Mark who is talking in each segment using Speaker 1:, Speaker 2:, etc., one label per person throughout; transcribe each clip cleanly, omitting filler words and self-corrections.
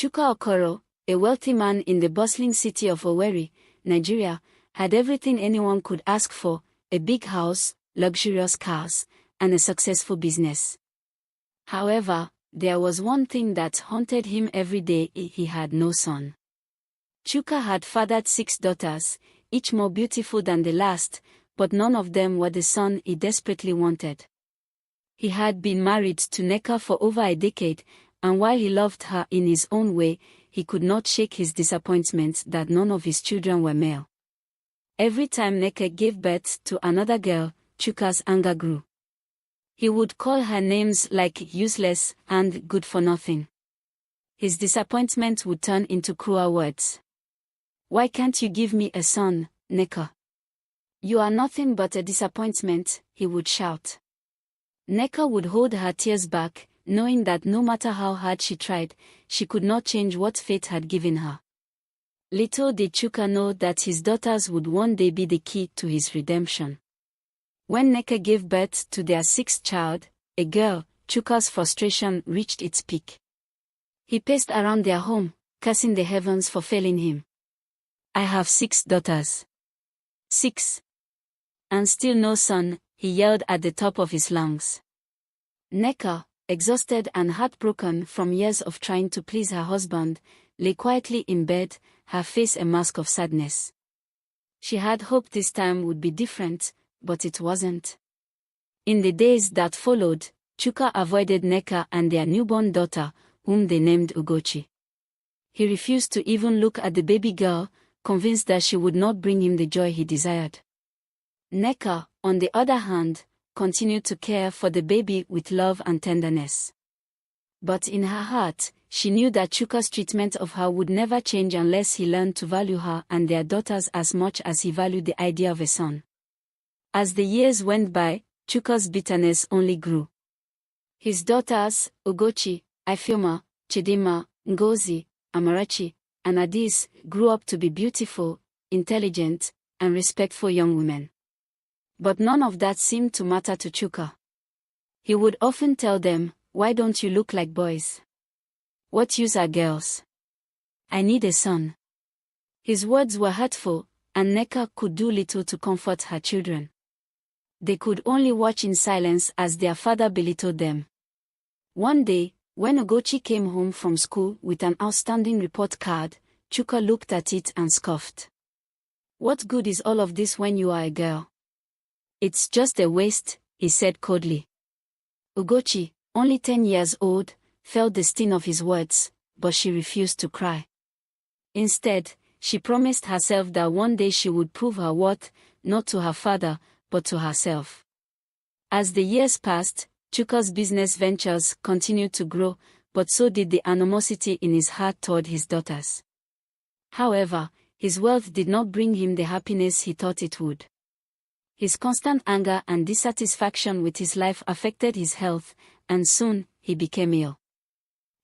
Speaker 1: Chuka Okoro, a wealthy man in the bustling city of Owerri, Nigeria, had everything anyone could ask for: a big house, luxurious cars, and a successful business. However, there was one thing that haunted him every day: he had no son. Chuka had fathered 6 daughters, each more beautiful than the last, but none of them were the son he desperately wanted. He had been married to Nneka for over a decade, and while he loved her in his own way, he could not shake his disappointment that none of his children were male. Every time Nneka gave birth to another girl, Chuka's anger grew. He would call her names like useless and good for nothing. His disappointment would turn into cruel words. "Why can't you give me a son, Nneka? You are nothing but a disappointment," he would shout. Nneka would hold her tears back, knowing that no matter how hard she tried, she could not change what fate had given her. Little did Chuka know that his daughters would one day be the key to his redemption. When Nneka gave birth to their 6th child, a girl, Chuka's frustration reached its peak. He paced around their home, cursing the heavens for failing him. "I have 6 daughters. 6. And still no son," he yelled at the top of his lungs. Nneka, exhausted and heartbroken from years of trying to please her husband, lay quietly in bed, her face a mask of sadness. She had hoped this time would be different, but it wasn't. In the days that followed, Chuka avoided Nneka and their newborn daughter, whom they named Ugochi. He refused to even look at the baby girl, convinced that she would not bring him the joy he desired. Nneka, on the other hand, continued to care for the baby with love and tenderness. But in her heart, she knew that Chuka's treatment of her would never change unless he learned to value her and their daughters as much as he valued the idea of a son. As the years went by, Chuka's bitterness only grew. His daughters, Ugochi, Ifeoma, Chidinma, Ngozi, Amarachi, and Adis, grew up to be beautiful, intelligent, and respectful young women. But none of that seemed to matter to Chuka. He would often tell them, "Why don't you look like boys? What use are girls? I need a son." His words were hurtful, and Nneka could do little to comfort her children. They could only watch in silence as their father belittled them. One day, when Ugochi came home from school with an outstanding report card, Chuka looked at it and scoffed. "What good is all of this when you are a girl? It's just a waste," he said coldly. Ugochi, only 10 years old, felt the sting of his words, but she refused to cry. Instead, she promised herself that one day she would prove her worth, not to her father, but to herself. As the years passed, Chuka's business ventures continued to grow, but so did the animosity in his heart toward his daughters. However, his wealth did not bring him the happiness he thought it would. His constant anger and dissatisfaction with his life affected his health, and soon, he became ill.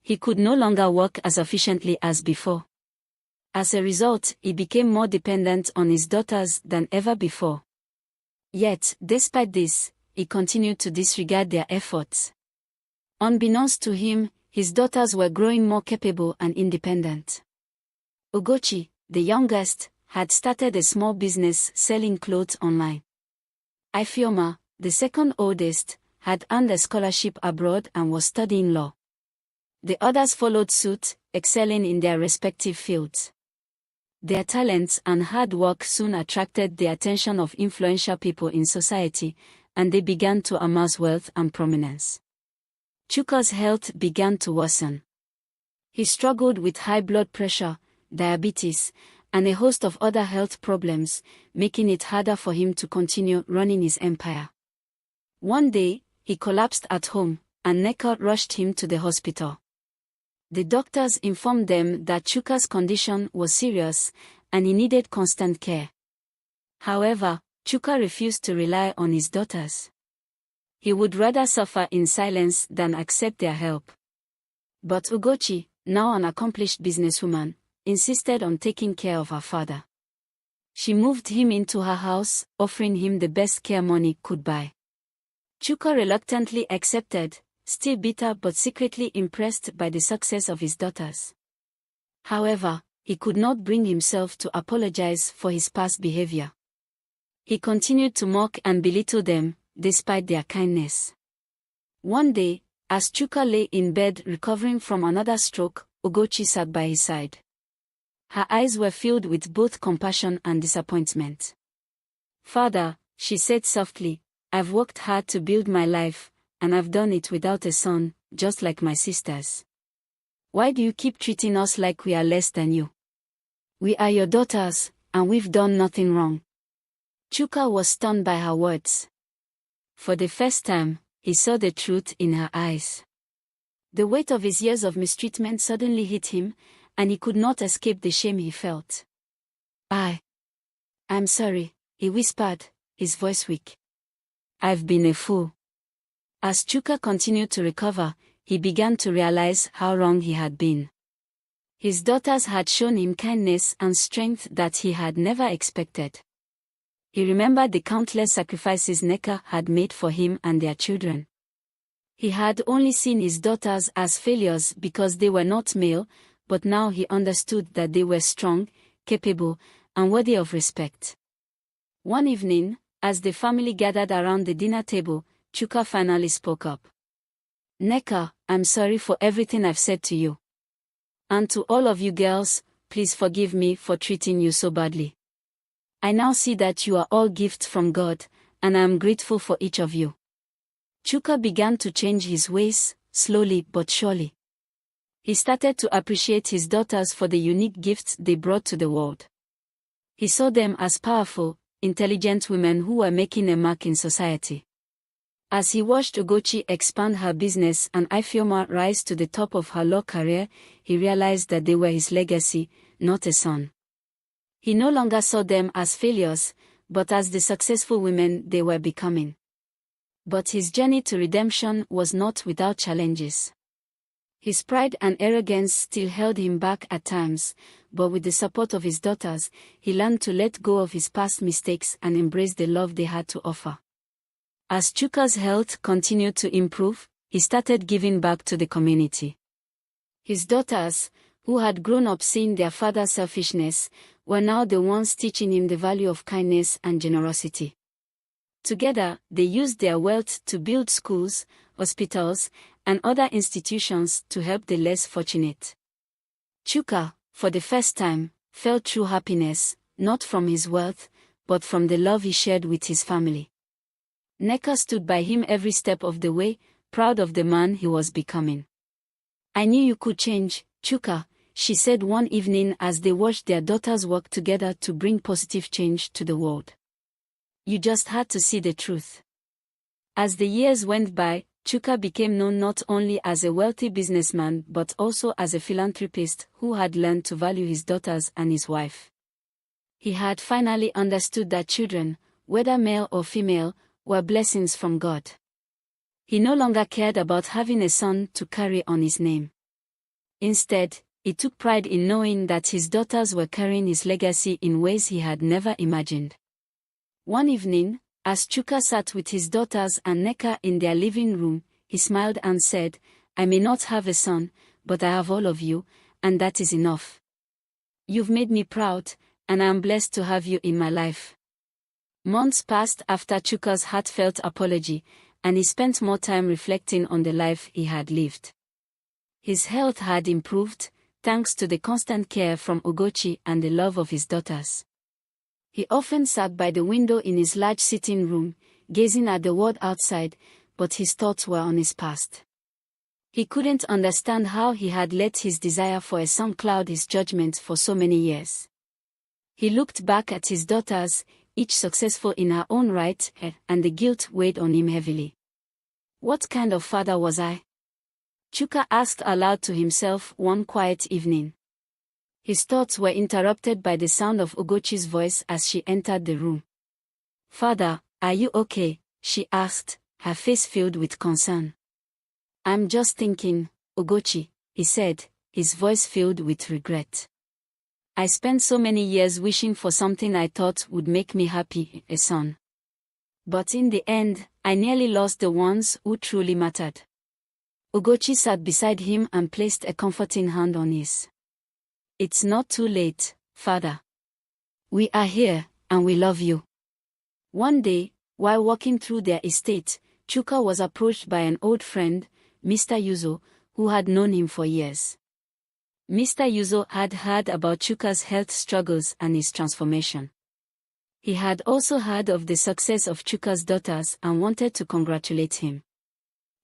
Speaker 1: He could no longer work as efficiently as before. As a result, he became more dependent on his daughters than ever before. Yet, despite this, he continued to disregard their efforts. Unbeknownst to him, his daughters were growing more capable and independent. Ugochi, the youngest, had started a small business selling clothes online. Ifeoma, the second oldest, had earned a scholarship abroad and was studying law. The others followed suit, excelling in their respective fields. Their talents and hard work soon attracted the attention of influential people in society, and they began to amass wealth and prominence. Chuka's health began to worsen. He struggled with high blood pressure, diabetes, and a host of other health problems, making it harder for him to continue running his empire. One day, he collapsed at home, and Nneka rushed him to the hospital. The doctors informed them that Chuka's condition was serious, and he needed constant care. However, Chuka refused to rely on his daughters. He would rather suffer in silence than accept their help. But Ugochi, now an accomplished businesswoman, insisted on taking care of her father. She moved him into her house, offering him the best care money could buy. Chuka reluctantly accepted, still bitter but secretly impressed by the success of his daughters. However, he could not bring himself to apologize for his past behavior. He continued to mock and belittle them, despite their kindness. One day, as Chuka lay in bed recovering from another stroke, Ugochi sat by his side. Her eyes were filled with both compassion and disappointment. "Father," she said softly, "I've worked hard to build my life, and I've done it without a son, just like my sisters. Why do you keep treating us like we are less than you? We are your daughters, and we've done nothing wrong." Chuka was stunned by her words. For the first time, he saw the truth in her eyes. The weight of his years of mistreatment suddenly hit him, and he could not escape the shame he felt. I'm sorry," he whispered, his voice weak. "I've been a fool." As Chuka continued to recover, he began to realize how wrong he had been. His daughters had shown him kindness and strength that he had never expected. He remembered the countless sacrifices Neka had made for him and their children. He had only seen his daughters as failures because they were not male, but now he understood that they were strong, capable, and worthy of respect. One evening, as the family gathered around the dinner table, Chuka finally spoke up. "Neka, I'm sorry for everything I've said to you. And to all of you girls, please forgive me for treating you so badly. I now see that you are all gifts from God, and I am grateful for each of you." Chuka began to change his ways, slowly but surely. He started to appreciate his daughters for the unique gifts they brought to the world. He saw them as powerful, intelligent women who were making a mark in society. As he watched Ugochi expand her business and Ifeoma rise to the top of her law career, he realized that they were his legacy, not a son. He no longer saw them as failures, but as the successful women they were becoming. But his journey to redemption was not without challenges. His pride and arrogance still held him back at times, but with the support of his daughters, he learned to let go of his past mistakes and embrace the love they had to offer. As Chuka's health continued to improve, he started giving back to the community. His daughters, who had grown up seeing their father's selfishness, were now the ones teaching him the value of kindness and generosity. Together, they used their wealth to build schools, hospitals, and other institutions to help the less fortunate. Chuka, for the first time, felt true happiness, not from his wealth, but from the love he shared with his family. Neka stood by him every step of the way, proud of the man he was becoming. "I knew you could change, Chuka," she said one evening as they watched their daughters work together to bring positive change to the world. "You just had to see the truth." As the years went by, Chuka became known not only as a wealthy businessman but also as a philanthropist who had learned to value his daughters and his wife. He had finally understood that children, whether male or female, were blessings from God. He no longer cared about having a son to carry on his name. Instead, he took pride in knowing that his daughters were carrying his legacy in ways he had never imagined. One evening, as Chuka sat with his daughters and Neka in their living room, he smiled and said, "I may not have a son, but I have all of you, and that is enough. You've made me proud, and I am blessed to have you in my life." Months passed after Chuka's heartfelt apology, and he spent more time reflecting on the life he had lived. His health had improved, thanks to the constant care from Ugochi and the love of his daughters. He often sat by the window in his large sitting room, gazing at the world outside, but his thoughts were on his past. He couldn't understand how he had let his desire for a son cloud his judgment for so many years. He looked back at his daughters, each successful in her own right, and the guilt weighed on him heavily. What kind of father was I? Chuka asked aloud to himself one quiet evening. His thoughts were interrupted by the sound of Ugochi's voice as she entered the room. "Father, are you okay?" she asked, her face filled with concern. "I'm just thinking, Ugochi," he said, his voice filled with regret. "I spent so many years wishing for something I thought would make me happy, a son. But in the end, I nearly lost the ones who truly mattered." Ugochi sat beside him and placed a comforting hand on his. It's not too late, father. We are here, and we love you. One day, while walking through their estate, Chuka was approached by an old friend, Mr. Yuzo, who had known him for years. Mr. Yuzo had heard about Chuka's health struggles and his transformation. He had also heard of the success of Chuka's daughters and wanted to congratulate him.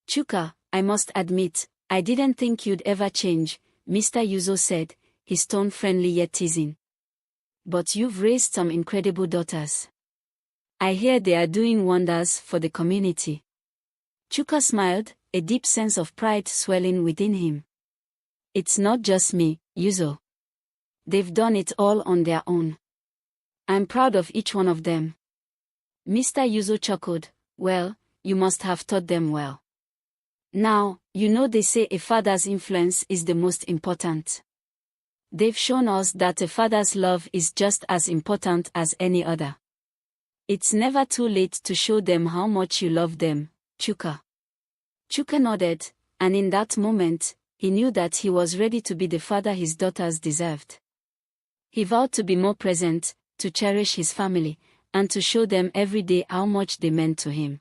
Speaker 1: Chuka, I must admit, I didn't think you'd ever change, Mr. Yuzo said, his tone friendly yet teasing. But you've raised some incredible daughters. I hear they are doing wonders for the community. Chuka smiled, a deep sense of pride swelling within him. It's not just me, Yuzo. They've done it all on their own. I'm proud of each one of them. Mr. Yuzo chuckled, well, you must have taught them well. Now, you know they say a father's influence is the most important. They've shown us that a father's love is just as important as any other. It's never too late to show them how much you love them, Chuka. Chuka nodded, and in that moment, he knew that he was ready to be the father his daughters deserved. He vowed to be more present, to cherish his family, and to show them every day how much they meant to him.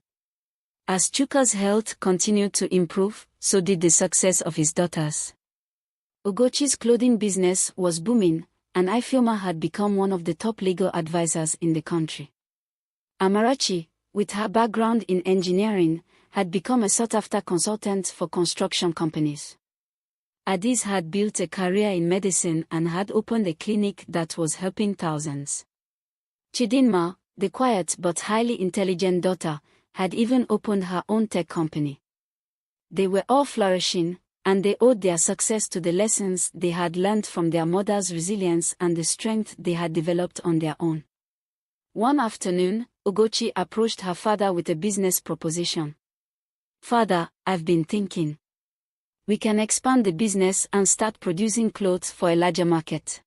Speaker 1: As Chuka's health continued to improve, so did the success of his daughters. Ugochi's clothing business was booming, and Ifeoma had become one of the top legal advisors in the country. Amarachi, with her background in engineering, had become a sought-after consultant for construction companies. Addis had built a career in medicine and had opened a clinic that was helping thousands. Chidinma, the quiet but highly intelligent daughter, had even opened her own tech company. They were all flourishing, and they owed their success to the lessons they had learned from their mother's resilience and the strength they had developed on their own. One afternoon, Ugochi approached her father with a business proposition. Father, I've been thinking. We can expand the business and start producing clothes for a larger market.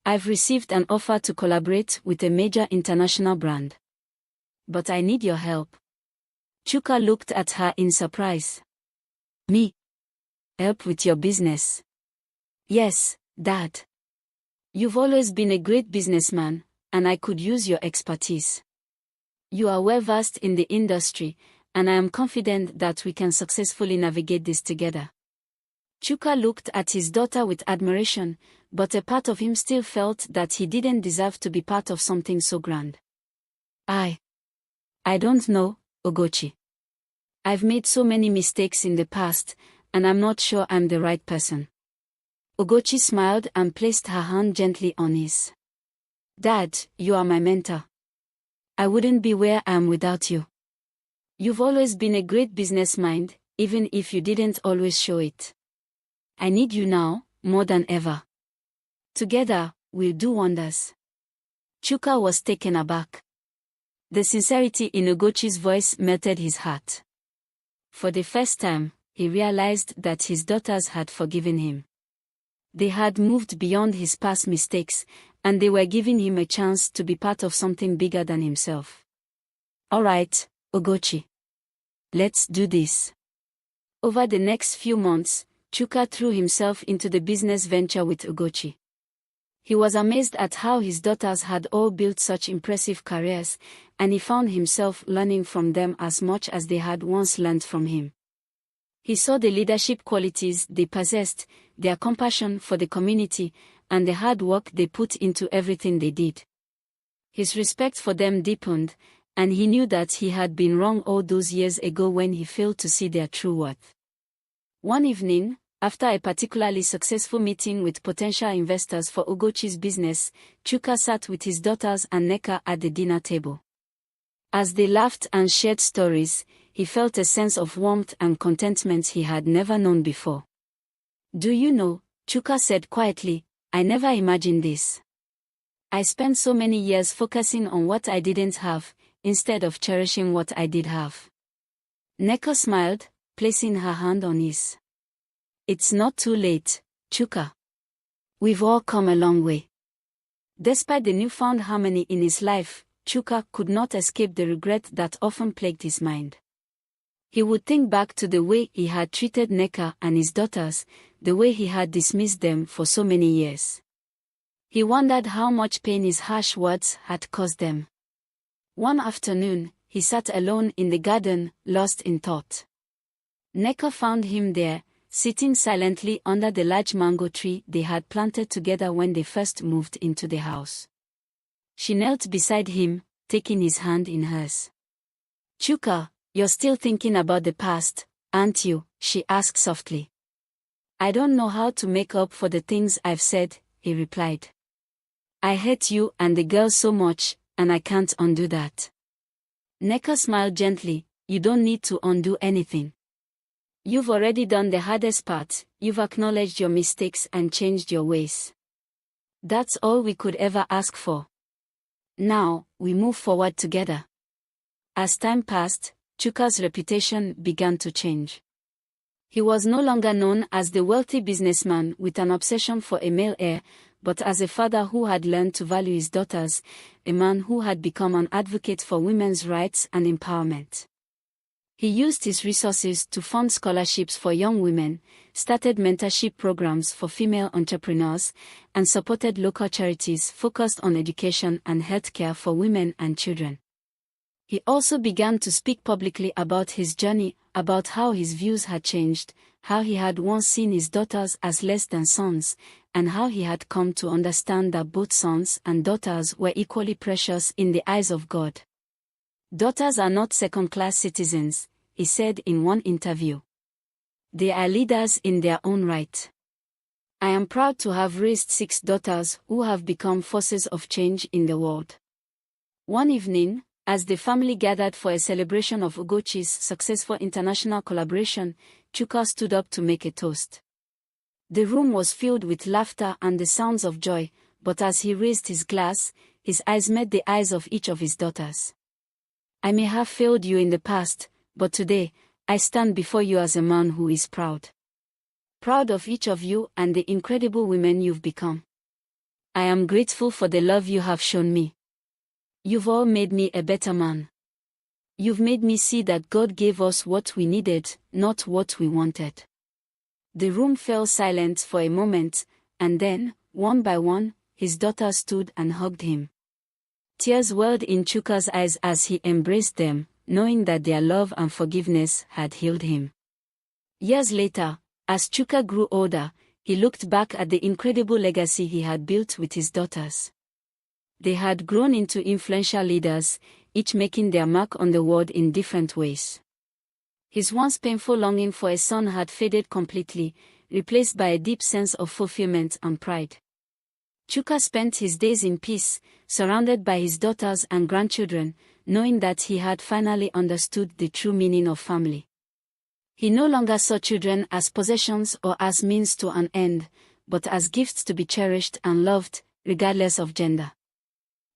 Speaker 1: I've received an offer to collaborate with a major international brand. But I need your help. Chuka looked at her in surprise. Me? Help with your business? Yes, Dad. You've always been a great businessman, and I could use your expertise. You are well versed in the industry, and I am confident that we can successfully navigate this together. Chuka looked at his daughter with admiration, but a part of him still felt that he didn't deserve to be part of something so grand. I don't know, Ugochi. I've made so many mistakes in the past, and I'm not sure I'm the right person. Ugochi smiled and placed her hand gently on his. Dad, you are my mentor. I wouldn't be where I am without you. You've always been a great business mind, even if you didn't always show it. I need you now, more than ever. Together, we'll do wonders. Chuka was taken aback. The sincerity in Ugochi's voice melted his heart. For the first time, he realized that his daughters had forgiven him. They had moved beyond his past mistakes, and they were giving him a chance to be part of something bigger than himself. All right, Ugochi. Let's do this. Over the next few months, Chuka threw himself into the business venture with Ugochi. He was amazed at how his daughters had all built such impressive careers, and he found himself learning from them as much as they had once learned from him. He saw the leadership qualities they possessed, their compassion for the community, and the hard work they put into everything they did. His respect for them deepened, and he knew that he had been wrong all those years ago when he failed to see their true worth. One evening, after a particularly successful meeting with potential investors for Ugochi's business, Chuka sat with his daughters and Neka at the dinner table. As they laughed and shared stories, he felt a sense of warmth and contentment he had never known before. Do you know, Chuka said quietly, I never imagined this. I spent so many years focusing on what I didn't have, instead of cherishing what I did have. Neka smiled, placing her hand on his. It's not too late, Chuka. We've all come a long way. Despite the newfound harmony in his life, Chuka could not escape the regret that often plagued his mind. He would think back to the way he had treated Neka and his daughters, the way he had dismissed them for so many years. He wondered how much pain his harsh words had caused them. One afternoon, he sat alone in the garden, lost in thought. Neka found him there, sitting silently under the large mango tree they had planted together when they first moved into the house. She knelt beside him, taking his hand in hers. "Chuka, you're still thinking about the past, aren't you?" she asked softly. "I don't know how to make up for the things I've said," he replied. "I hate you and the girl so much, and I can't undo that." Neka smiled gently. "You don't need to undo anything. You've already done the hardest part, you've acknowledged your mistakes and changed your ways. That's all we could ever ask for. Now, we move forward together." As time passed, Chuka's reputation began to change. He was no longer known as the wealthy businessman with an obsession for a male heir, but as a father who had learned to value his daughters, a man who had become an advocate for women's rights and empowerment. He used his resources to fund scholarships for young women, started mentorship programs for female entrepreneurs, and supported local charities focused on education and healthcare for women and children. He also began to speak publicly about his journey, about how his views had changed, how he had once seen his daughters as less than sons, and how he had come to understand that both sons and daughters were equally precious in the eyes of God. "Daughters are not second-class citizens," he said in one interview. "They are leaders in their own right. I am proud to have raised 6 daughters who have become forces of change in the world." One evening, as the family gathered for a celebration of Ugochi's successful international collaboration, Chuka stood up to make a toast. The room was filled with laughter and the sounds of joy, but as he raised his glass, his eyes met the eyes of each of his daughters. "I may have failed you in the past, but today, I stand before you as a man who is proud. Proud of each of you and the incredible women you've become. I am grateful for the love you have shown me. You've all made me a better man. You've made me see that God gave us what we needed, not what we wanted." The room fell silent for a moment, and then, one by one, his daughters stood and hugged him. Tears welled in Chuka's eyes as he embraced them, knowing that their love and forgiveness had healed him. Years later, as Chuka grew older, he looked back at the incredible legacy he had built with his daughters. They had grown into influential leaders, each making their mark on the world in different ways. His once painful longing for a son had faded completely, replaced by a deep sense of fulfillment and pride. Chuka spent his days in peace, surrounded by his daughters and grandchildren, knowing that he had finally understood the true meaning of family. He no longer saw children as possessions or as means to an end, but as gifts to be cherished and loved, regardless of gender.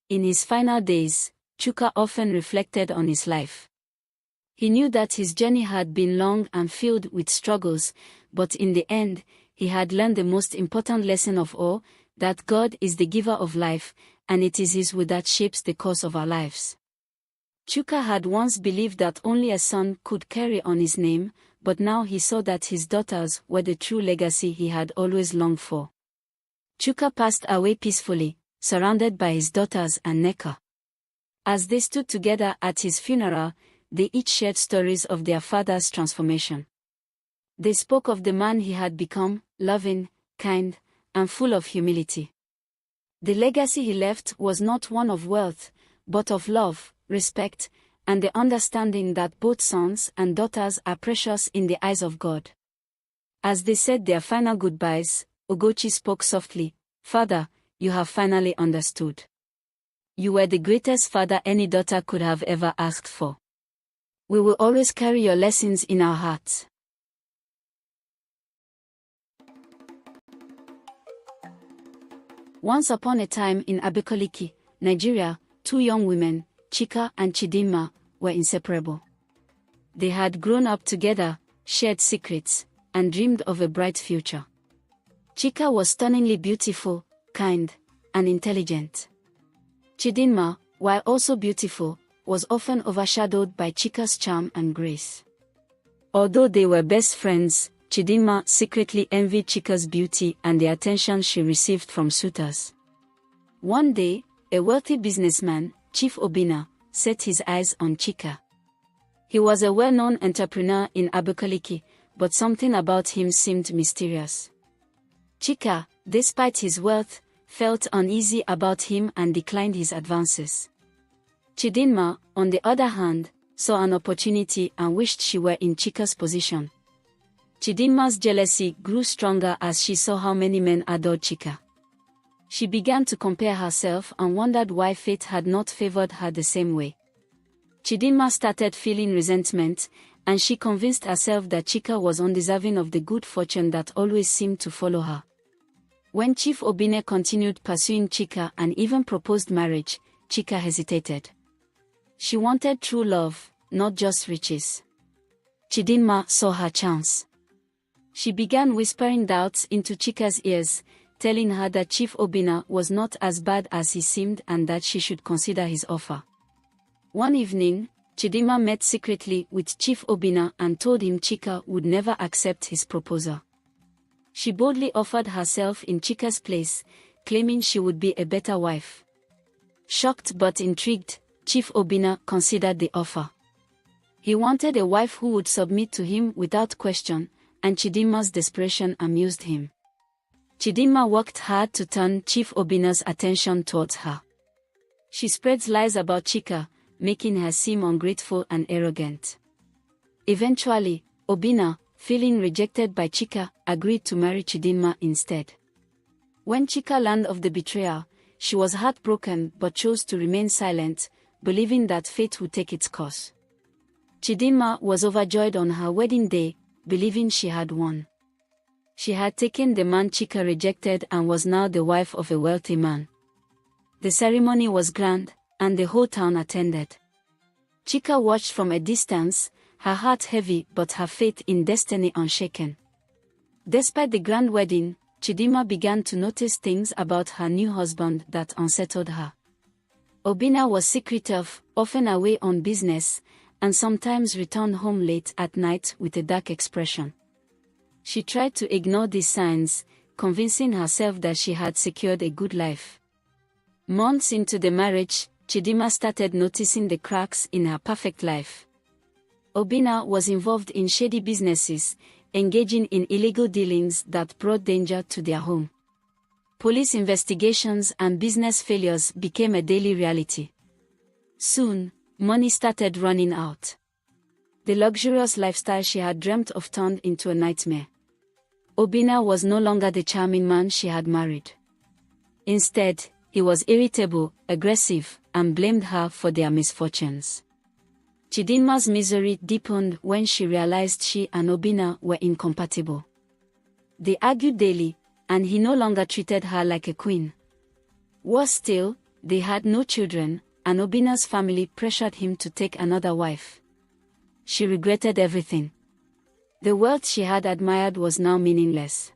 Speaker 1: In his final days, Chuka often reflected on his life. He knew that his journey had been long and filled with struggles, but in the end, he had learned the most important lesson of all, that God is the giver of life, and it is His will that shapes the course of our lives. Chuka had once believed that only a son could carry on his name, but now he saw that his daughters were the true legacy he had always longed for. Chuka passed away peacefully, surrounded by his daughters and Neka. As they stood together at his funeral, they each shared stories of their father's transformation. They spoke of the man he had become, loving, kind, and full of humility. The legacy he left was not one of wealth, but of love, respect, and the understanding that both sons and daughters are precious in the eyes of God. As they said their final goodbyes, Ugochi spoke softly, "Father, you have finally understood. You were the greatest father any daughter could have ever asked for. We will always carry your lessons in our hearts." Once upon a time in Abakaliki, Nigeria, 2 young women, Chika and Chidinma, were inseparable. They had grown up together, shared secrets, and dreamed of a bright future. Chika was stunningly beautiful, kind, and intelligent. Chidinma, while also beautiful, was often overshadowed by Chika's charm and grace. Although they were best friends, Chidinma secretly envied Chika's beauty and the attention she received from suitors. One day, a wealthy businessman, Chief Obinna, set his eyes on Chika. He was a well-known entrepreneur in Abakaliki, but something about him seemed mysterious. Chika, despite his wealth, felt uneasy about him and declined his advances. Chidinma, on the other hand, saw an opportunity and wished she were in Chika's position. Chidinma's jealousy grew stronger as she saw how many men adored Chika. She began to compare herself and wondered why fate had not favored her the same way. Chidinma started feeling resentment, and she convinced herself that Chika was undeserving of the good fortune that always seemed to follow her. When Chief Obinna continued pursuing Chika and even proposed marriage, Chika hesitated. She wanted true love, not just riches. Chidinma saw her chance. She began whispering doubts into Chika's ears, telling her that Chief Obinna was not as bad as he seemed and that she should consider his offer. One evening, Chidinma met secretly with Chief Obinna and told him Chika would never accept his proposal. She boldly offered herself in Chika's place, claiming she would be a better wife. Shocked but intrigued, Chief Obinna considered the offer. He wanted a wife who would submit to him without question, and Chidinma's desperation amused him. Chidinma worked hard to turn Chief Obinna's attention towards her. She spreads lies about Chika, making her seem ungrateful and arrogant. Eventually, Obinna, feeling rejected by Chika, agreed to marry Chidinma instead. When Chika learned of the betrayal, she was heartbroken but chose to remain silent, believing that fate would take its course. Chidinma was overjoyed on her wedding day, believing she had won. She had taken the man Chika rejected and was now the wife of a wealthy man. The ceremony was grand, and the whole town attended. Chika watched from a distance, her heart heavy but her faith in destiny unshaken. Despite the grand wedding, Chidinma began to notice things about her new husband that unsettled her. Obinna was secretive, often away on business, and sometimes returned home late at night with a dark expression. She tried to ignore these signs, convincing herself that she had secured a good life. Months into the marriage, Chidinma started noticing the cracks in her perfect life. Obinna was involved in shady businesses, engaging in illegal dealings that brought danger to their home. Police investigations and business failures became a daily reality. Soon, money started running out. The luxurious lifestyle she had dreamt of turned into a nightmare. Obinna was no longer the charming man she had married. Instead, he was irritable, aggressive, and blamed her for their misfortunes. Chidinma's misery deepened when she realized she and Obinna were incompatible. They argued daily, and he no longer treated her like a queen. Worse still, they had no children, and Obinna's family pressured him to take another wife. She regretted everything. The wealth she had admired was now meaningless.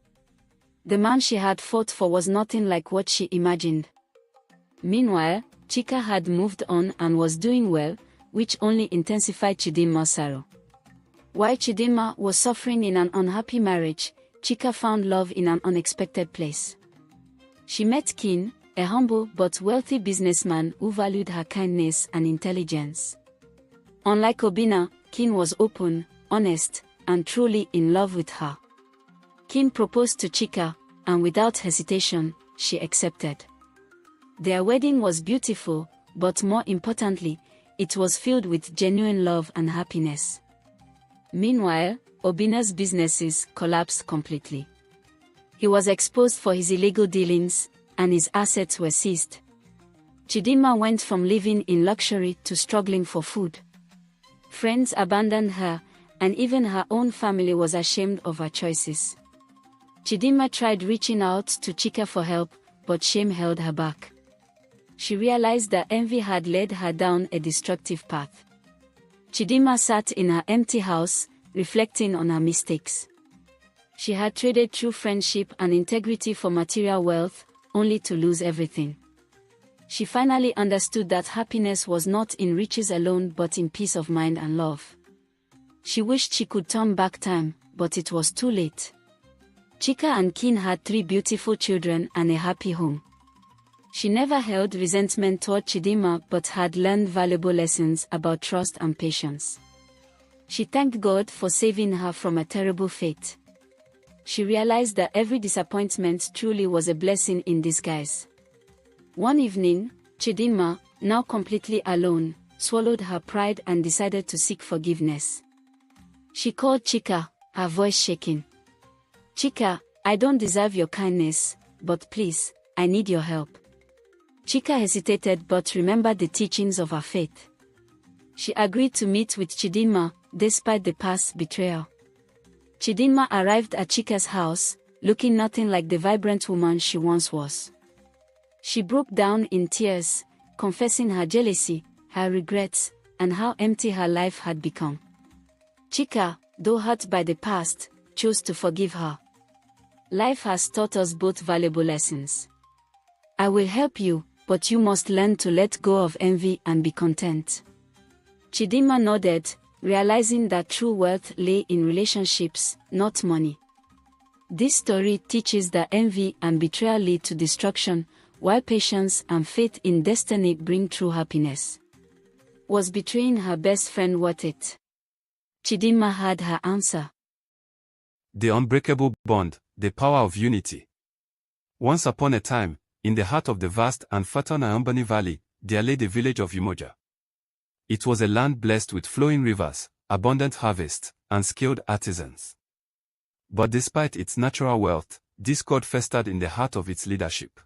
Speaker 1: The man she had fought for was nothing like what she imagined. Meanwhile, Chika had moved on and was doing well, which only intensified Chidinma's sorrow. While Chidinma was suffering in an unhappy marriage, Chika found love in an unexpected place. She met Kin, a humble but wealthy businessman who valued her kindness and intelligence. Unlike Obinna, Kin was open, honest, and truly in love with her. Kin proposed to Chika, and without hesitation, she accepted. Their wedding was beautiful, but more importantly, it was filled with genuine love and happiness. Meanwhile, Obinna's businesses collapsed completely. He was exposed for his illegal dealings, and his assets were seized. Chidinma went from living in luxury to struggling for food. Friends abandoned her, and even her own family was ashamed of her choices. Chidinma tried reaching out to Chika for help, but shame held her back. She realized that envy had led her down a destructive path. Chidinma sat in her empty house, reflecting on her mistakes. She had traded true friendship and integrity for material wealth, only to lose everything. She finally understood that happiness was not in riches alone but in peace of mind and love. She wished she could turn back time, but it was too late. Chika and Kin had 3 beautiful children and a happy home. She never held resentment toward Chidinma but had learned valuable lessons about trust and patience. She thanked God for saving her from a terrible fate. She realized that every disappointment truly was a blessing in disguise. One evening, Chidinma, now completely alone, swallowed her pride and decided to seek forgiveness. She called Chika, her voice shaking. "Chika, I don't deserve your kindness, but please, I need your help." Chika hesitated but remembered the teachings of her faith. She agreed to meet with Chidinma, despite the past betrayal. Chidinma arrived at Chika's house, looking nothing like the vibrant woman she once was. She broke down in tears, confessing her jealousy, her regrets, and how empty her life had become. Chika, though hurt by the past, chose to forgive her. Life has taught us both valuable lessons. I will help you, but you must learn to let go of envy and be content. Chidinma nodded, realizing that true wealth lay in relationships, not money. This story teaches that envy and betrayal lead to destruction, while patience and faith in destiny bring true happiness. Was betraying her best friend worth it? Chidinma had her answer.
Speaker 2: The unbreakable bond, the power of unity. Once upon a time, in the heart of the vast and fertile Nyambani Valley, there lay the village of Umoja. It was a land blessed with flowing rivers, abundant harvests, and skilled artisans. But despite its natural wealth, discord festered in the heart of its leadership.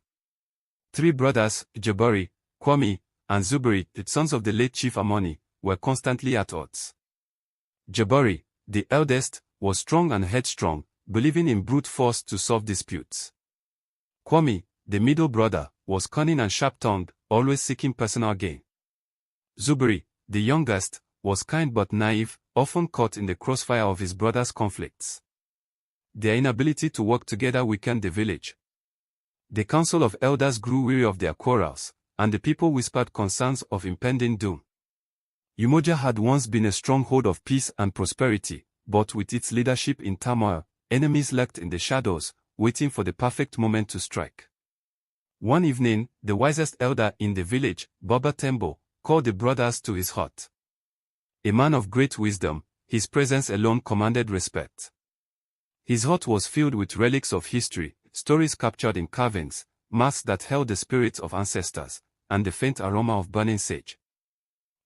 Speaker 2: 3 brothers, Jabari, Kwame, and Zuberi, the sons of the late Chief Amoni, were constantly at odds. Jabari, the eldest, was strong and headstrong, believing in brute force to solve disputes. Kwame, the middle brother, was cunning and sharp-tongued, always seeking personal gain. Zuberi, the youngest, was kind but naive, often caught in the crossfire of his brother's conflicts. Their inability to work together weakened the village. The council of elders grew weary of their quarrels, and the people whispered concerns of impending doom. Umoja had once been a stronghold of peace and prosperity, but with its leadership in turmoil, enemies lurked in the shadows, waiting for the perfect moment to strike. One evening, the wisest elder in the village, Baba Tembo, called the brothers to his hut. A man of great wisdom, his presence alone commanded respect. His hut was filled with relics of history, stories captured in carvings, masks that held the spirits of ancestors, and the faint aroma of burning sage.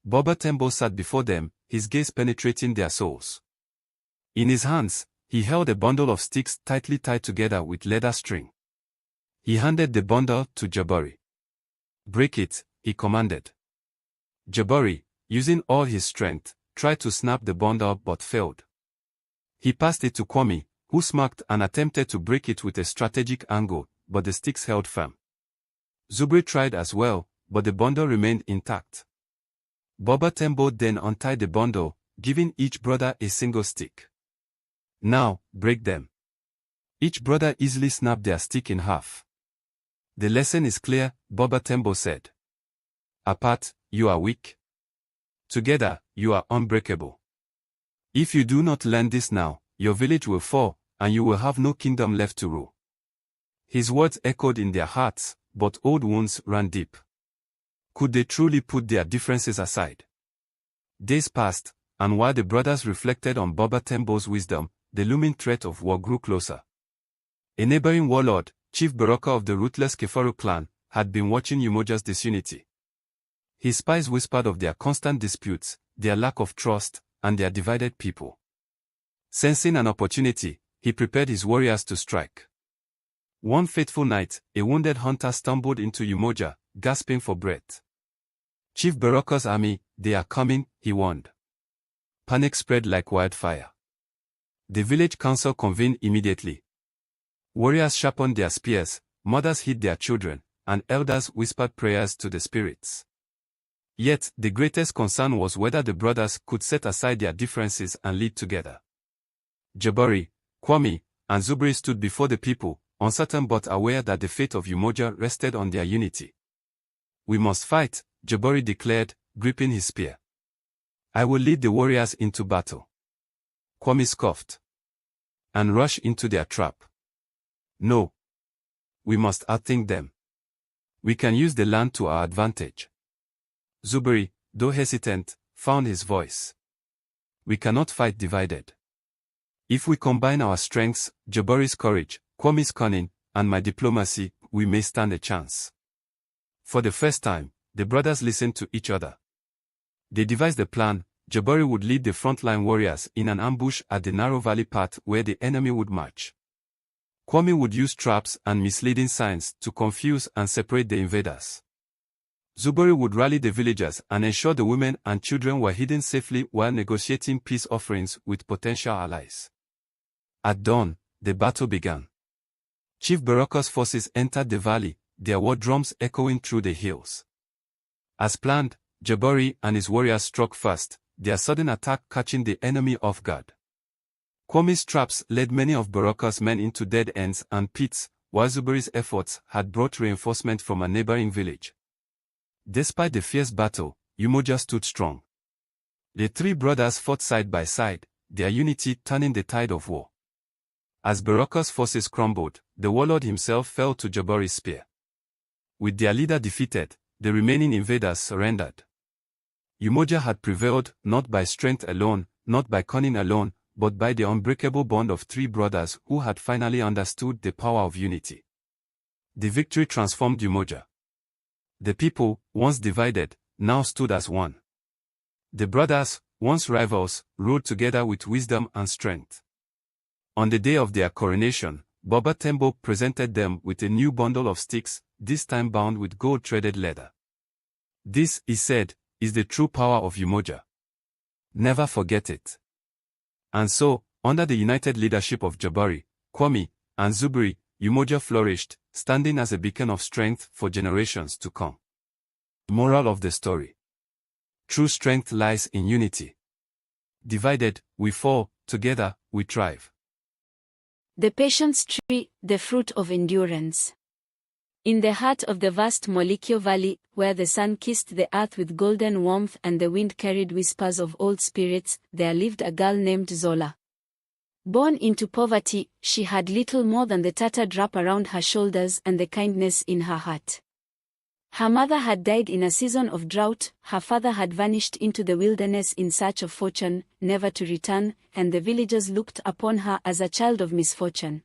Speaker 2: Baba Tembo sat before them, his gaze penetrating their souls. In his hands, he held a bundle of sticks tightly tied together with leather string. He handed the bundle to Jabari. "Break it," he commanded. Jabari, using all his strength, tried to snap the bundle but failed. He passed it to Kwame, who smirked and attempted to break it with a strategic angle, but the sticks held firm. Zuberi tried as well, but the bundle remained intact. Baba Tembo then untied the bundle, giving each brother a single stick. "Now, break them." Each brother easily snapped their stick in half. "The lesson is clear," Baba Tembo said. "Apart, you are weak. Together, you are unbreakable. If you do not learn this now, your village will fall, and you will have no kingdom left to rule." His words echoed in their hearts, but old wounds ran deep. Could they truly put their differences aside? Days passed, and while the brothers reflected on Baba Tembo's wisdom, the looming threat of war grew closer. A neighboring warlord, Chief Baraka of the ruthless Kefaru clan, had been watching Umoja's disunity. His spies whispered of their constant disputes, their lack of trust, and their divided people. Sensing an opportunity, he prepared his warriors to strike. One fateful night, a wounded hunter stumbled into Umoja, gasping for breath. "Chief Baraka's army, they are coming," he warned. Panic spread like wildfire. The village council convened immediately. Warriors sharpened their spears, mothers hid their children, and elders whispered prayers to the spirits. Yet, the greatest concern was whether the brothers could set aside their differences and lead together. Jabari, Kwame, and Zuberi stood before the people, uncertain but aware that the fate of Umoja rested on their unity. "We must fight," Jabari declared, gripping his spear. "I will lead the warriors into battle. Kwame scoffed. And rush into their trap. No. We must outthink them. We can use the land to our advantage. Zuberi, though hesitant, found his voice. We cannot fight divided. If we combine our strengths, Jabari's courage, Kwame's cunning, and my diplomacy, we may stand a chance. For the first time, the brothers listened to each other. They devised a plan. Jabari would lead the frontline warriors in an ambush at the narrow valley path where the enemy would march. Kwame would use traps and misleading signs to confuse and separate the invaders. Zuberi would rally the villagers and ensure the women and children were hidden safely while negotiating peace offerings with potential allies. At dawn, the battle began. Chief Baraka's forces entered the valley, their war drums echoing through the hills. As planned, Jabari and his warriors struck first, their sudden attack catching the enemy off guard. Kwame's traps led many of Baraka's men into dead ends and pits, while Zuberi's efforts had brought reinforcement from a neighboring village. Despite the fierce battle, Umoja stood strong. The three brothers fought side by side, their unity turning the tide of war. As Baraka's forces crumbled, the warlord himself fell to Jabari's spear. With their leader defeated, the remaining invaders surrendered. Umoja had prevailed, not by strength alone, not by cunning alone, but by the unbreakable bond of three brothers who had finally understood the power of unity. The victory transformed Umoja. The people, once divided, now stood as one. The brothers, once rivals, ruled together with wisdom and strength. On the day of their coronation, Baba Tembo presented them with a new bundle of sticks, this time bound with gold-threaded leather. This, he said, is the true power of Umoja. Never forget it. And so, under the united leadership of Jabari, Kwame, and Zuberi, Umoja flourished, standing as a beacon of strength for generations to come. Moral of the story. True strength lies in unity. Divided, we fall, together, we thrive.
Speaker 1: The patience tree, the fruit of endurance. In the heart of the vast Molikio Valley, where the sun kissed the earth with golden warmth and the wind carried whispers of old spirits, there lived a girl named Zola. Born into poverty, she had little more than the tattered wrap around her shoulders and the kindness in her heart. Her mother had died in a season of drought, her father had vanished into the wilderness in search of fortune, never to return, and the villagers looked upon her as a child of misfortune.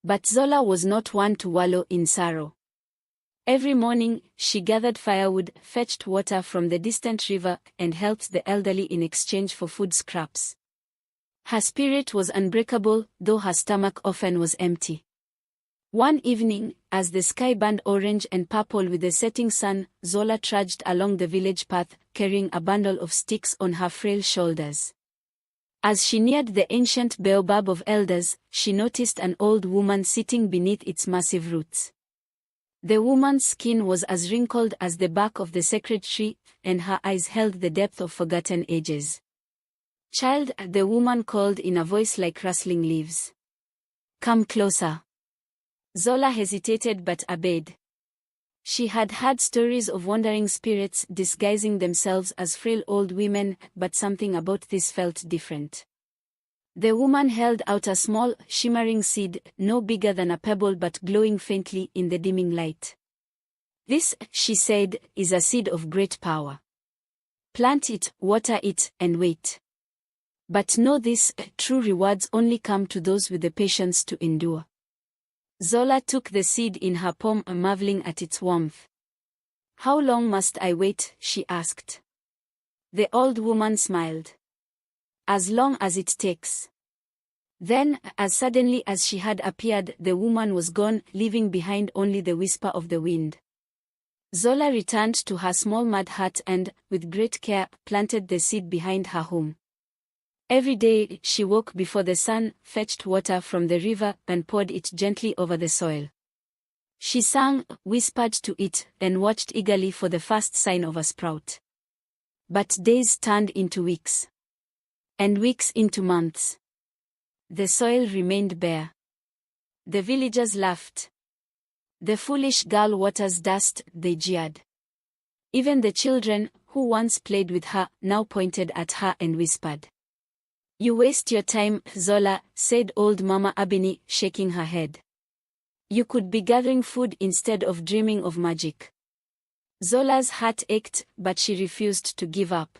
Speaker 1: But Zola was not one to wallow in sorrow. Every morning, she gathered firewood, fetched water from the distant river, and helped the elderly in exchange for food scraps. Her spirit was unbreakable, though her stomach often was empty. One evening, as the sky burned orange and purple with the setting sun, Zola trudged along the village path, carrying a bundle of sticks on her frail shoulders. As she neared the ancient baobab of elders, she noticed an old woman sitting beneath its massive roots. The woman's skin was as wrinkled as the bark of the sacred tree, and her eyes held the depth of forgotten ages. "Child," the woman called in a voice like rustling leaves. "Come closer." Zola hesitated but obeyed. She had heard stories of wandering spirits disguising themselves as frail old women, but something about this felt different. The woman held out a small, shimmering seed, no bigger than a pebble but glowing faintly in the dimming light. "This," she said, "is a seed of great power. Plant it, water it, and wait. But know this, true rewards only come to those with the patience to endure." Zola took the seed in her palm, marveling at its warmth. "How long must I wait?" she asked. The old woman smiled. "As long as it takes." Then, as suddenly as she had appeared, the woman was gone, leaving behind only the whisper of the wind. Zola returned to her small mud hut and, with great care, planted the seed behind her home. Every day, she woke before the sun, fetched water from the river, and poured it gently over the soil. She sang, whispered to it, and watched eagerly for the first sign of a sprout. But days turned into weeks. And weeks into months. The soil remained bare. The villagers laughed. "The foolish girl waters dust," they jeered. Even the children, who once played with her, now pointed at her and whispered, You waste your time, Zola, said old Mama Abini, shaking her head. You could be gathering food instead of dreaming of magic. Zola's heart ached, but she refused to give up.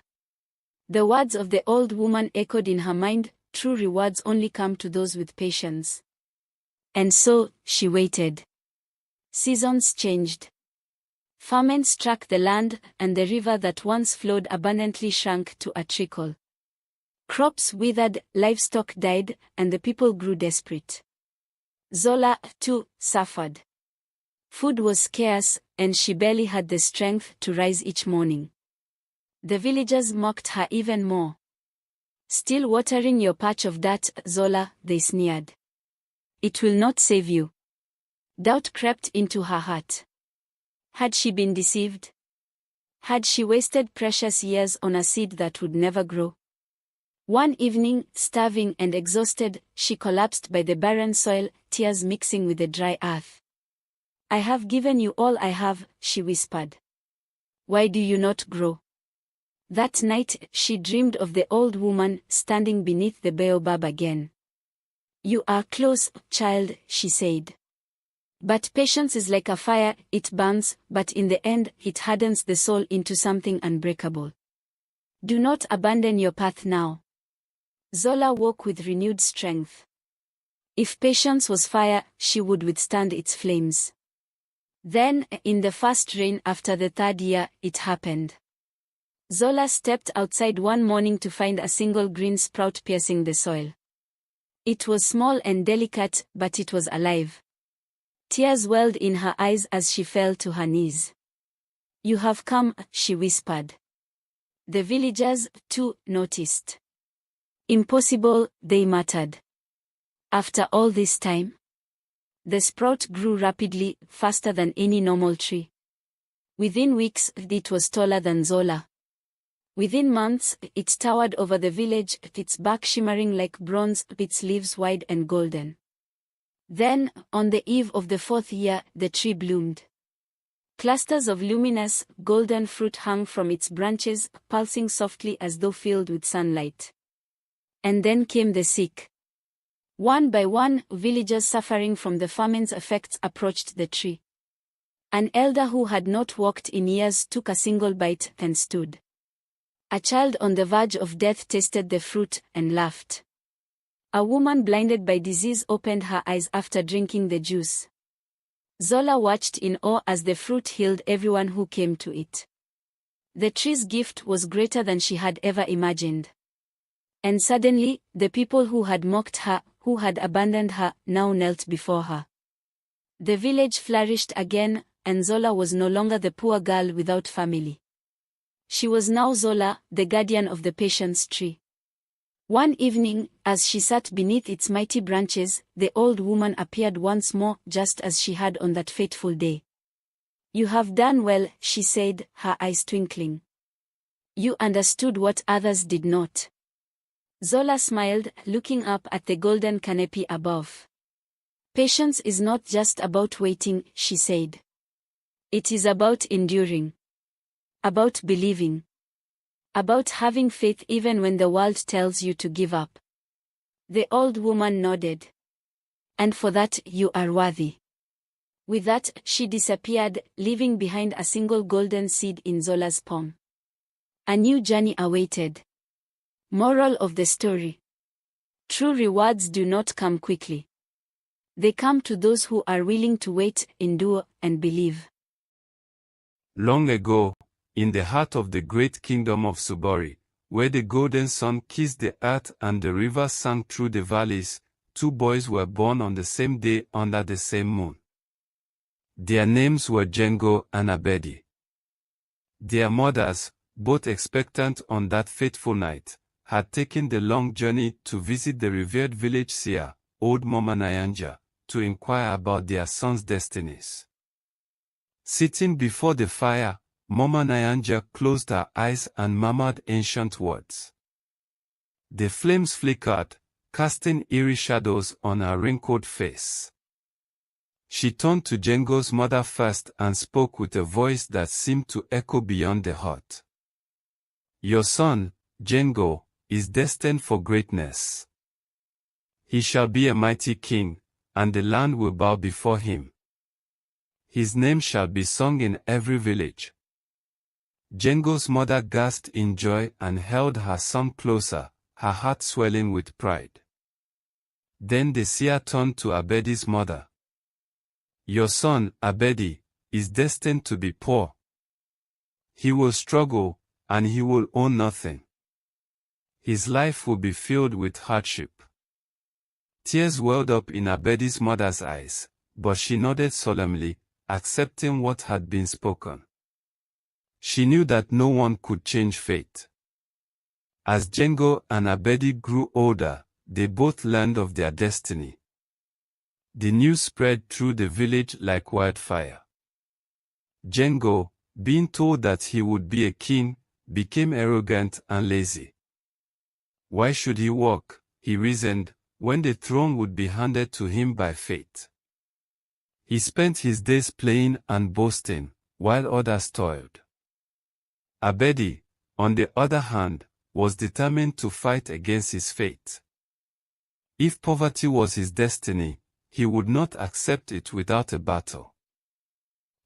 Speaker 1: The words of the old woman echoed in her mind, true rewards only come to those with patience. And so, she waited. Seasons changed. Famine struck the land, and the river that once flowed abundantly shrank to a trickle. Crops withered, livestock died, and the people grew desperate. Zola, too, suffered. Food was scarce, and she barely had the strength to rise each morning. The villagers mocked her even more. Still watering your patch of dirt, Zola, they sneered. It will not save you. Doubt crept into her heart. Had she been deceived? Had she wasted precious years on a seed that would never grow? One evening, starving and exhausted, she collapsed by the barren soil, tears mixing with the dry earth. I have given you all I have, she whispered. Why do you not grow? That night, she dreamed of the old woman standing beneath the baobab again. You are close, child, she said. But patience is like a fire, it burns, but in the end, it hardens the soul into something unbreakable. Do not abandon your path now. Zola woke with renewed strength. If patience was fire, she would withstand its flames. Then, in the first rain after the third year, it happened. Zola stepped outside one morning to find a single green sprout piercing the soil. It was small and delicate, but it was alive. Tears welled in her eyes as she fell to her knees. You have come, she whispered. The villagers, too, noticed. Impossible, they muttered. After all this time? The sprout grew rapidly, faster than any normal tree. Within weeks, it was taller than Zola. Within months, it towered over the village, its bark shimmering like bronze, its leaves wide and golden. Then, on the eve of the fourth year, the tree bloomed. Clusters of luminous, golden fruit hung from its branches, pulsing softly as though filled with sunlight. And then came the sick. One by one, villagers suffering from the famine's effects approached the tree. An elder who had not walked in years took a single bite and stood. A child on the verge of death tasted the fruit and laughed. A woman blinded by disease opened her eyes after drinking the juice. Zola watched in awe as the fruit healed everyone who came to it. The tree's gift was greater than she had ever imagined. And suddenly, the people who had mocked her, who had abandoned her, now knelt before her. The village flourished again, and Zola was no longer the poor girl without family. She was now Zola, the guardian of the patience tree. One evening, as she sat beneath its mighty branches, the old woman appeared once more, just as she had on that fateful day. You have done well, she said, her eyes twinkling. You understood what others did not. Zola smiled, looking up at the golden canopy above. Patience is not just about waiting, she said. It is about enduring. About believing. About having faith even when the world tells you to give up. The old woman nodded. And for that, you are worthy. With that, she disappeared, leaving behind a single golden seed in Zola's palm. A new journey awaited. Moral of the story. True rewards do not come quickly. They come to those who are willing to wait, endure, and believe.
Speaker 2: Long ago, in the heart of the great kingdom of Subori, where the golden sun kissed the earth and the river sang through the valleys, two boys were born on the same day under the same moon. Their names were Django and Abedi. Their mothers, both expectant on that fateful night, had taken the long journey to visit the revered village seer, old Mama Nyanja, to inquire about their sons' destinies. Sitting before the fire, Mama Nyanja closed her eyes and murmured ancient words. The flames flickered, casting eerie shadows on her wrinkled face. She turned to Django's mother first and spoke with a voice that seemed to echo beyond the hut. Your son, Django, is destined for greatness. He shall be a mighty king, and the land will bow before him. His name shall be sung in every village. Django's mother gasped in joy and held her son closer, her heart swelling with pride. Then the seer turned to Abedi's mother. Your son, Abedi, is destined to be poor. He will struggle, and he will own nothing. His life will be filled with hardship. Tears welled up in Abedi's mother's eyes, but she nodded solemnly, accepting what had been spoken. She knew that no one could change fate. As Django and Abedi grew older, they both learned of their destiny. The news spread through the village like wildfire. Django, being told that he would be a king, became arrogant and lazy. Why should he work, he reasoned, when the throne would be handed to him by fate? He spent his days playing and boasting, while others toiled. Abedi, on the other hand, was determined to fight against his fate. If poverty was his destiny, he would not accept it without a battle.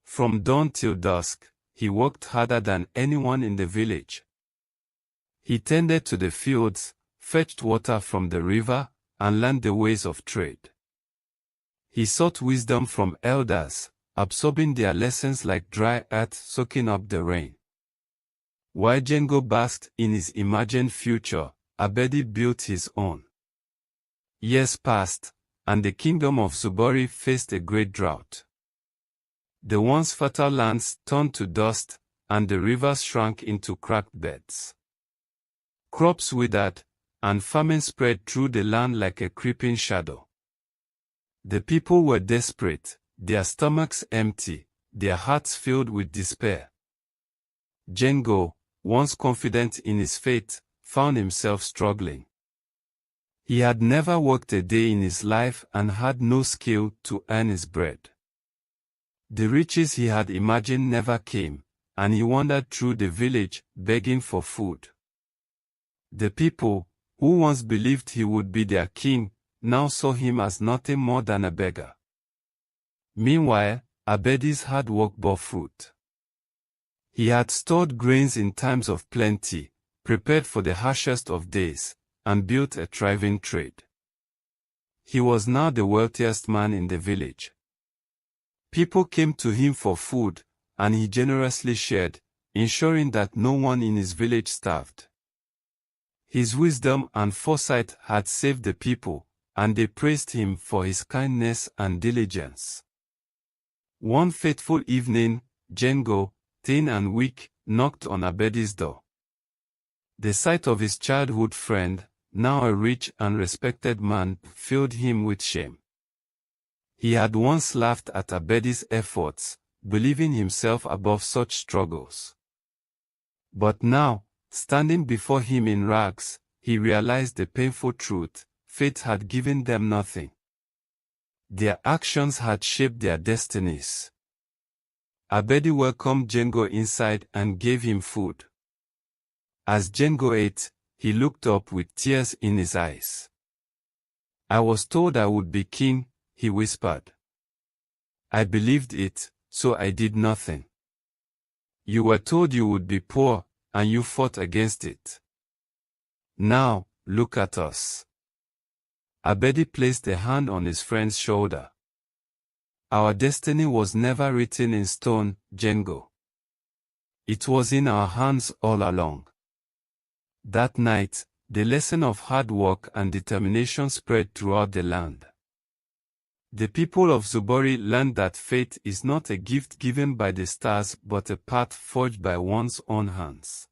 Speaker 2: From dawn till dusk, he worked harder than anyone in the village. He tended to the fields, fetched water from the river, and learned the ways of trade. He sought wisdom from elders, absorbing their lessons like dry earth soaking up the rain. While Django basked in his imagined future, Abedi built his own. Years passed, and the kingdom of Zubori faced a great drought. The once fertile lands turned to dust, and the rivers shrank into cracked beds. Crops withered, and famine spread through the land like a creeping shadow. The people were desperate, their stomachs empty, their hearts filled with despair. Django, once confident in his fate, found himself struggling. He had never worked a day in his life and had no skill to earn his bread. The riches he had imagined never came, and he wandered through the village, begging for food. The people, who once believed he would be their king, now saw him as nothing more than a beggar. Meanwhile, Abedi's hard work bore fruit. He had stored grains in times of plenty, prepared for the harshest of days, and built a thriving trade. He was now the wealthiest man in the village. People came to him for food, and he generously shared, ensuring that no one in his village starved. His wisdom and foresight had saved the people, and they praised him for his kindness and diligence. One fateful evening, Django, thin and weak, knocked on Abedi's door. The sight of his childhood friend, now a rich and respected man, filled him with shame. He had once laughed at Abedi's efforts, believing himself above such struggles. But now, standing before him in rags, he realized the painful truth: fate had given them nothing. Their actions had shaped their destinies. Abedi welcomed Django inside and gave him food. As Django ate, he looked up with tears in his eyes. "I was told I would be king," he whispered. "I believed it, so I did nothing. You were told you would be poor, and you fought against it. Now, look at us." Abedi placed a hand on his friend's shoulder. "Our destiny was never written in stone, Django. It was in our hands all along." That night, the lesson of hard work and determination spread throughout the land. The people of Zubori learned that fate is not a gift given by the stars but a path forged by one's own hands.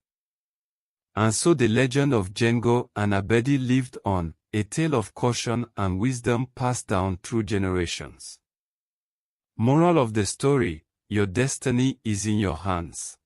Speaker 2: And so the legend of Django and Abedi lived on, a tale of caution and wisdom passed down through generations. Moral of the story: your destiny is in your hands.